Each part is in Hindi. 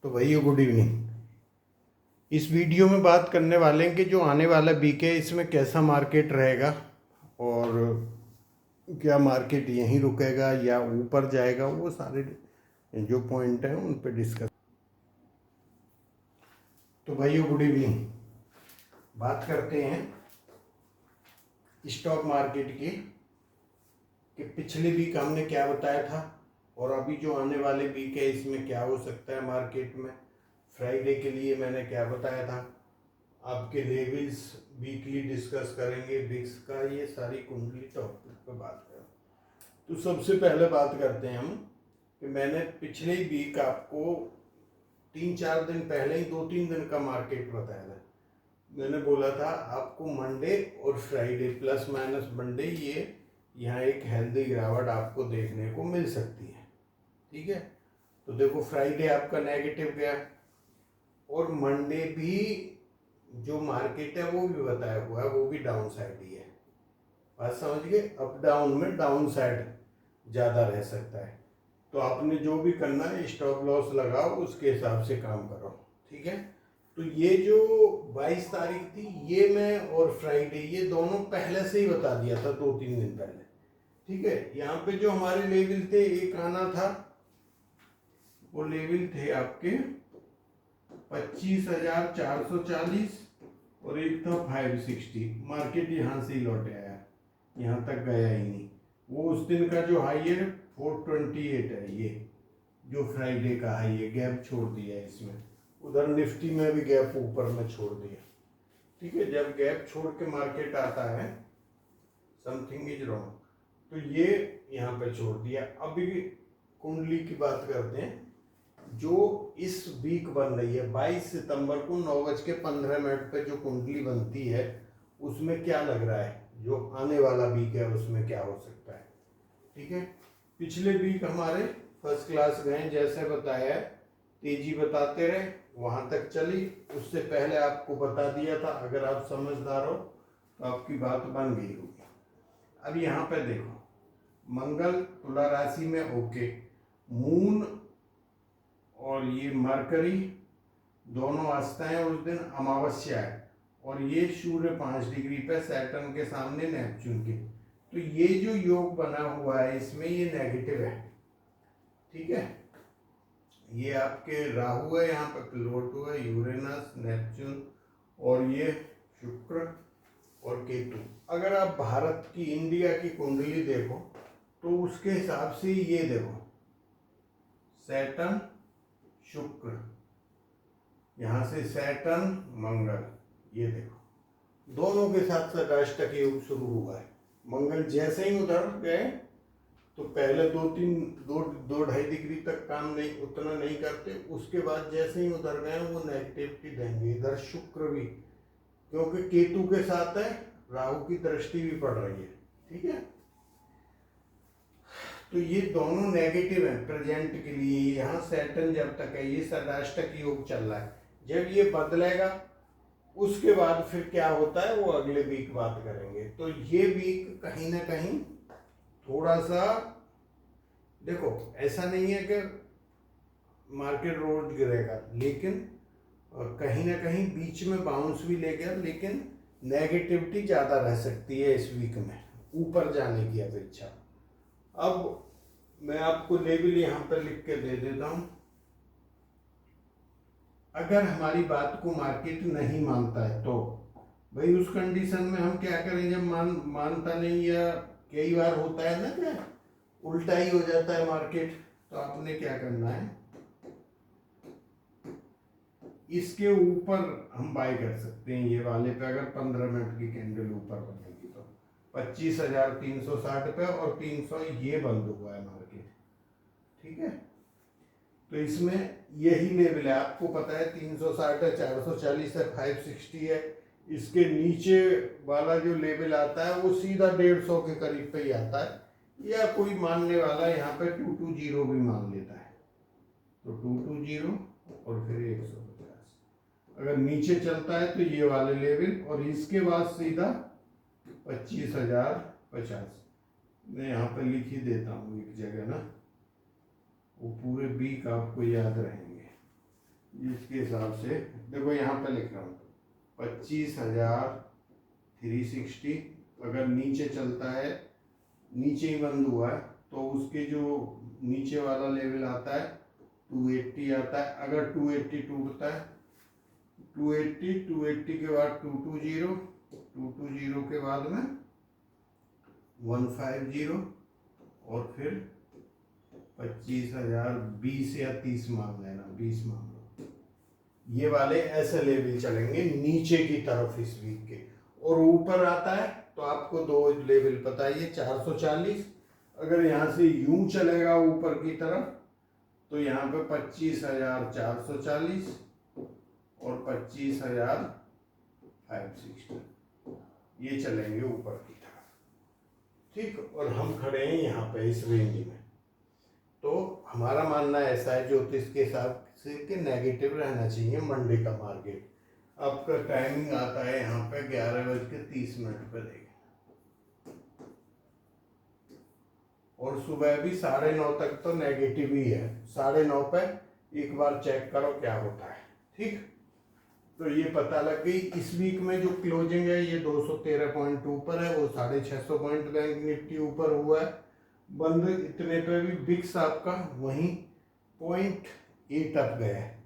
तो भाइयों गुड इवनिंग। इस वीडियो में बात करने वाले हैं कि जो आने वाला वीक है इसमें कैसा मार्केट रहेगा और क्या मार्केट यहीं रुकेगा या ऊपर जाएगा, वो सारे जो पॉइंट हैं उन पर डिस्कस। तो भाइयों गुड इवनिंग। बात करते हैं स्टॉक मार्केट की कि पिछले वीक हमने क्या बताया था और अभी जो आने वाले वीक है इसमें क्या हो सकता है मार्केट में। फ्राइडे के लिए मैंने क्या बताया था, आपके लेवल्स वीकली डिस्कस करेंगे, बिक्स का, ये सारी कुंडली टॉपिक पर बात करें। तो सबसे पहले बात करते हैं हम कि मैंने पिछले वीक आपको 3-4 दिन पहले ही 2-3 दिन का मार्केट बताया था। मैंने बोला था आपको मंडे और फ्राइडे प्लस माइनस मंडे ये यहाँ एक हेल्दी गिरावट आपको देखने को मिल सकती है। ठीक है, तो देखो फ्राइडे आपका नेगेटिव गया और मंडे भी जो मार्केट है वो भी बताया हुआ है, वो भी डाउन साइड ही है। बात समझ गए, अप डाउन में डाउन साइड ज़्यादा रह सकता है। तो आपने जो भी करना है स्टॉप लॉस लगाओ, उसके हिसाब से काम करो। ठीक है, तो ये जो 22 तारीख थी ये मैं और फ्राइडे ये दोनों पहले से ही बता दिया था 2-3 दिन पहले। ठीक है, यहाँ पे जो हमारे लेवल थे, एक आना था, वो लेवल थे आपके 25,440 और एक था 560। मार्केट यहाँ से ही लौट आया, यहाँ तक गया ही नहीं। वो उस दिन का जो हाई है 428 है, ये जो फ्राइडे का हाई है, गैप छोड़ दिया है इसमें। उधर निफ्टी में भी गैप ऊपर में छोड़ दिया। ठीक है, जब गैप छोड़ के मार्केट आता है समथिंग इज रॉन्ग, तो ये यहाँ पे छोड़ दिया। अभी कुंडली की बात करते हैं जो इस वीक बन रही है। 22 सितंबर को 9:15 पे जो कुंडली बनती है उसमें क्या लग रहा है, जो आने वाला वीक है उसमें क्या हो सकता है। ठीक है, पिछले वीक हमारे फर्स्ट क्लास गए, जैसे बताया है तेजी बताते रहे, वहां तक चली। उससे पहले आपको बता दिया था, अगर आप समझदार हो तो आपकी बात बन गई होगी। अब यहाँ पे देखो, मंगल तुला राशि में ओके, मून और ये मरकरी दोनों अवस्थाएं उस दिन अमावस्या है, और ये सूर्य 5 डिग्री पे सैटर्न के सामने नेपच्यून के। तो ये जो योग बना हुआ है इसमें ये नेगेटिव है। ठीक है, ये आपके राहु है, यहाँ पे प्लूटो है, यूरेनस, नेपच्यून और ये शुक्र और केतु। अगर आप भारत की, इंडिया की कुंडली देखो तो उसके हिसाब से ये देखो, सैटर्न शुक्र, यहाँ से सैटर्न मंगल, ये देखो दोनों के साथ षष्टक योग शुरू हुआ है। मंगल जैसे ही उधर गए तो पहले 2-2.5 डिग्री तक काम नहीं, उतना नहीं करते, उसके बाद जैसे ही उधर गए वो नेगेटिविटी देंगे। इधर शुक्र भी, क्योंकि केतु के साथ है, राहु की दृष्टि भी पड़ रही है। ठीक है, तो ये दोनों नेगेटिव है प्रेजेंट के लिए। यहाँ सैटर्न जब तक है, ये षष्टक योग चल रहा है। जब ये बदलेगा उसके बाद फिर क्या होता है वो अगले वीक बात करेंगे। तो ये वीक कहीं ना कहीं थोड़ा सा, देखो ऐसा नहीं है कि मार्केट रोज गिरेगा, लेकिन कहीं ना कहीं बीच में बाउंस भी ले गया, लेकिन नेगेटिविटी ज़्यादा रह सकती है इस वीक में ऊपर जाने की अपेक्षा। अब मैं आपको लेवल यहाँ पर लिख के दे देता हूँ। अगर हमारी बात को मार्केट नहीं मानता है तो भाई उस कंडीशन में हम क्या करें, जब मानता नहीं, या कई बार होता है ना क्या उल्टा ही हो जाता है मार्केट, तो आपने क्या करना है, इसके ऊपर हम बाय कर सकते हैं। ये वाले पे अगर 15 मिनट की कैंडल ऊपर बनेगी तो 25,360 पे और 300 ये बंद हुआ है मार्केट। ठीक है, तो इसमें यही लेवल है, आपको पता है 360 है, 440 है, 560 है। इसके नीचे वाला जो लेवल आता है वो सीधा 150 के करीब पे ही आता है, या कोई मानने वाला यहाँ पे 220 भी मान लेता है, तो 220 और फिर 150। अगर नीचे चलता है तो ये वाले लेवल, और इसके बाद सीधा 25,050। मैं यहाँ पे लिख ही देता हूँ एक जगह ना, वो पूरे वीक आपको याद रहेंगे। इसके हिसाब से देखो यहाँ पे लिख रहा हूँ 25,360। अगर नीचे चलता है, नीचे ही बंद हुआ है, तो उसके जो नीचे वाला लेवल आता है 280 आता है। अगर 280 टूटता है, 280 के बाद 220 के बाद में 150 और फिर 25,000, 20 या 30 मान लेना, 20 मान लो। ये वाले ऐसे लेवल चलेंगे नीचे की तरफ इस वीक के। और ऊपर आता है तो आपको दो लेवल पता ही है, 440। अगर यहाँ से यूं चलेगा ऊपर की तरफ तो यहाँ पे 25,440 और 25,560 ये चलेंगे ऊपर की तरफ, ठीक। और हम खड़े हैं यहाँ पे इस रेंज में। तो हमारा मानना ऐसा है ज्योतिष के हिसाब से कि नेगेटिव रहना चाहिए मंडे का मार्केट। आपका टाइमिंग आता है यहाँ पे 11:30 पे देखें, और सुबह भी 9:30 तक तो नेगेटिव ही है। 9:30 पे एक बार चेक करो क्या होता है, ठीक। तो ये पता लग गई। इस वीक में जो क्लोजिंग है ये 213 पॉइंट ऊपर है, वो 650 पॉइंट बैंक निफ्टी ऊपर हुआ है। बंद इतने पे भी बिक्स आपका वहीं 0.8 अप गया है।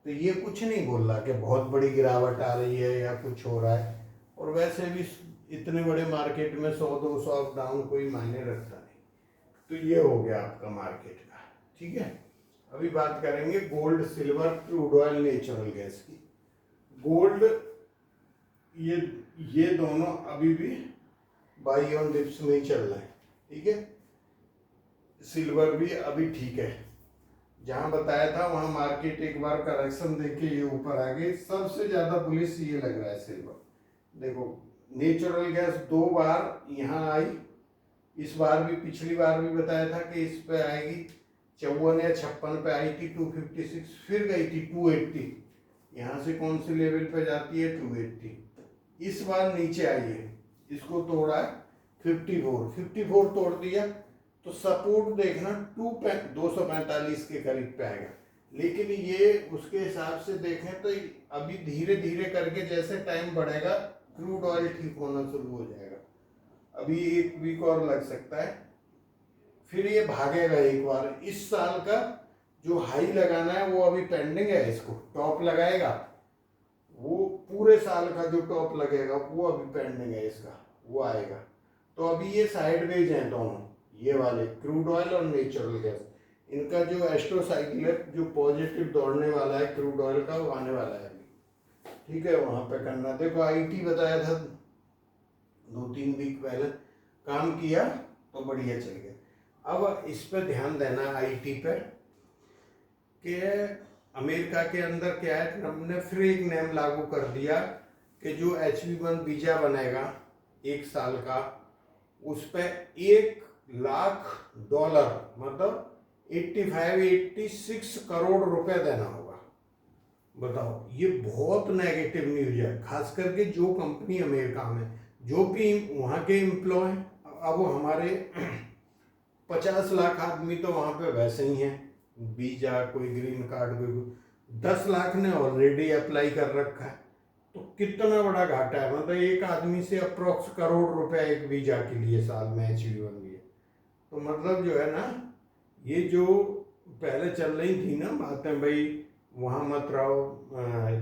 तो ये कुछ नहीं बोल रहा कि बहुत बड़ी गिरावट आ रही है या कुछ हो रहा है। और वैसे भी इतने बड़े मार्केट में 100-200 अप डाउन कोई मायने रखता नहीं। तो ये हो गया आपका मार्केट का, ठीक है। अभी बात करेंगे gold, silver, crude oil, natural gas की। गोल्ड ये दोनों अभी भी बाई ऑन डिप्स में ही चल रहा है, ठीक है। सिल्वर भी अभी ठीक है, जहां बताया था वहां मार्केट एक बार करेक्शन देके ये ऊपर आ गई। सबसे ज्यादा बुलिश ये लग रहा है सिल्वर। देखो नेचुरल गैस 2 बार यहाँ आई, इस बार भी, पिछली बार भी बताया था कि इस पे आएगी। 54 या 56 पे आई थी 256, फिर गई थी 280। यहाँ से कौन से लेवल पे जाती है 280। इस बार नीचे आई है, इसको तोड़ा है 54 तोड़ दिया तो सपोर्ट देखना 245 के करीब पे आएगा। लेकिन ये उसके हिसाब से देखें तो अभी धीरे धीरे करके जैसे टाइम बढ़ेगा क्रूड ऑयल ठीक होना शुरू हो जाएगा। अभी 1 वीक और लग सकता है, फिर ये भागेगा एक बार। इस साल का जो हाई लगाना है वो अभी पेंडिंग है, इसको टॉप लगाएगा। वो पूरे साल का जो टॉप लगेगा वो अभी पेंडिंग है, इसका वो आएगा। तो अभी ये साइडवेज हैं दोनों, ये वाले क्रूड ऑयल और नेचुरल गैस। इनका जो एस्ट्रोसाइकिल है, जो पॉजिटिव दौड़ने वाला है क्रूड ऑयल का, वो आने वाला है अभी, ठीक है। वहां पे करना। देखो आईटी बताया था 2-3 वीक पहले, काम किया तो बढ़िया चल गया। अब इस पे ध्यान देना आईटी पे कि अमेरिका के अंदर क्या है, ट्रम्प ने फिर एक नियम लागू कर दिया कि जो H1 वीजा बनेगा 1 साल का, उस पे $1,00,000 मतलब 86 करोड़ रुपए देना होगा। बताओ, ये बहुत नेगेटिव न्यूज है। खास करके जो कंपनी अमेरिका में, जो भी वहाँ के एम्प्लॉय, अब वो हमारे 50 लाख आदमी तो वहाँ पे वैसे ही हैं, वीजा, कोई ग्रीन कार्ड, कोई 10 लाख ने ऑलरेडी अप्लाई कर रखा है। तो कितना बड़ा घाटा है, मतलब एक आदमी से अप्रोक्स करोड़ रुपए एक वीजा के लिए साल में H1 लिए। तो मतलब जो है ना, ये जो पहले चल रही थी ना बातें, भाई वहाँ मत रहो,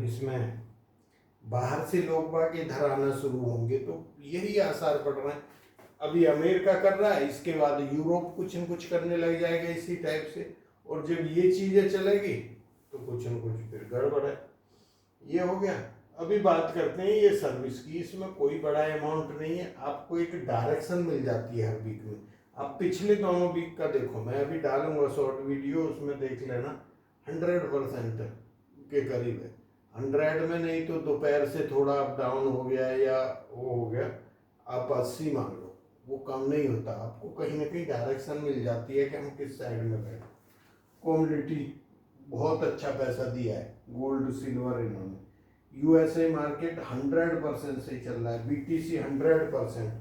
इसमें बाहर से लोग बाग इधर आना शुरू होंगे, तो यही आसार पड़ रहे हैं। अभी अमेरिका कर रहा है, इसके बाद यूरोप कुछ न कुछ करने लग जाएगा इसी टाइप से। और जब ये चीजें चलेगी तो कुछ न कुछ फिर गड़बड़ है। ये हो गया। अभी बात करते हैं ये सर्विस की। इसमें कोई बड़ा अमाउंट नहीं है, आपको एक डायरेक्शन मिल जाती है हर वीक में। आप पिछले दोनों वीक का देखो, मैं अभी डालूंगा शॉर्ट वीडियो, उसमें देख लेना। 100% के करीब है। 100 में नहीं तो दोपहर से थोड़ा अप डाउन हो गया या वो हो गया, आप 80 मान लो, वो कम नहीं होता। आपको कहीं ना कहीं डायरेक्शन मिल जाती है कि हम किस साइड में बैठे। कमोडिटी बहुत अच्छा पैसा दिया है, गोल्ड सिल्वर इन्होंने। यूएसए मार्केट 100% से चल रहा है, बीटीसी 100%।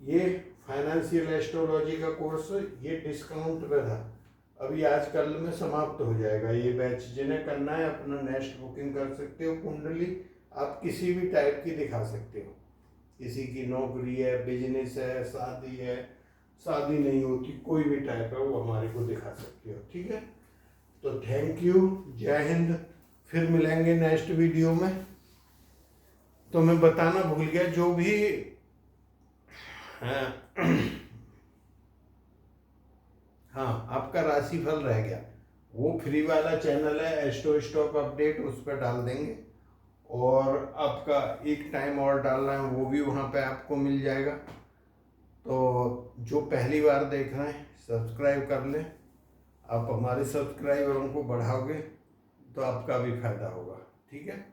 ये फाइनेंशियल एस्ट्रोलॉजी का कोर्स ये डिस्काउंट पे था, अभी आज कल में समाप्त हो जाएगा ये बैच। जिन्हें करना है अपना नेक्स्ट बुकिंग कर सकते हो। कुंडली आप किसी भी टाइप की दिखा सकते हो, किसी की नौकरी है, बिजनेस है, शादी है, शादी नहीं होती, कोई भी टाइप है वो हमारे को दिखा सकते हो। ठीक है, तो थैंक यू, जय हिंद। फिर मिलेंगे नेक्स्ट वीडियो में। तो मैं बताना भूल गया, जो भी हाँ आपका राशिफल रह गया, वो फ्री वाला चैनल है एस्ट्रो स्टॉक अपडेट, उस पर डाल देंगे। और आपका एक टाइम और डालना है, वो भी वहाँ पे आपको मिल जाएगा। तो जो पहली बार देख रहे हैं सब्सक्राइब कर लें। आप हमारे सब्सक्राइबरों को बढ़ाओगे तो आपका भी फायदा होगा। ठीक है,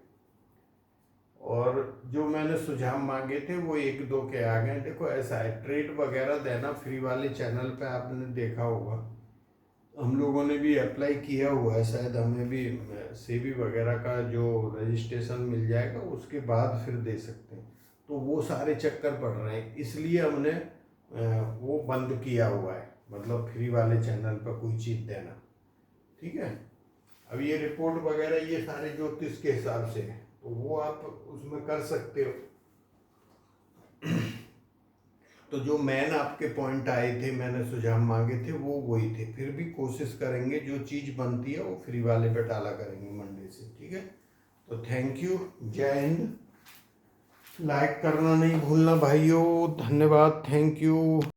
और जो मैंने सुझाव मांगे थे वो एक दो के आ गए। देखो ऐसा है, ट्रेड वगैरह देना फ्री वाले चैनल पे आपने देखा होगा, हम लोगों ने भी अप्लाई किया हुआ है, शायद हमें भी सेबी वगैरह का जो रजिस्ट्रेशन मिल जाएगा उसके बाद फिर दे सकते हैं। तो वो सारे चक्कर पड़ रहे हैं, इसलिए हमने वो बंद किया हुआ है, मतलब फ्री वाले चैनल पर कोई चीज़ देना। ठीक है, अब ये रिपोर्ट वगैरह ये सारे ज्योतिष के हिसाब से है, तो वो आप उसमें कर सकते हो। तो जो मेन आपके पॉइंट आए थे, मैंने सुझाव मांगे थे, वो वही थे। फिर भी कोशिश करेंगे जो चीज़ बनती है वो फ्री वाले पे डाला करेंगे मंडे से। ठीक है, तो थैंक यू, जय हिंद। लाइक करना नहीं भूलना भाइयों, धन्यवाद, थैंक यू।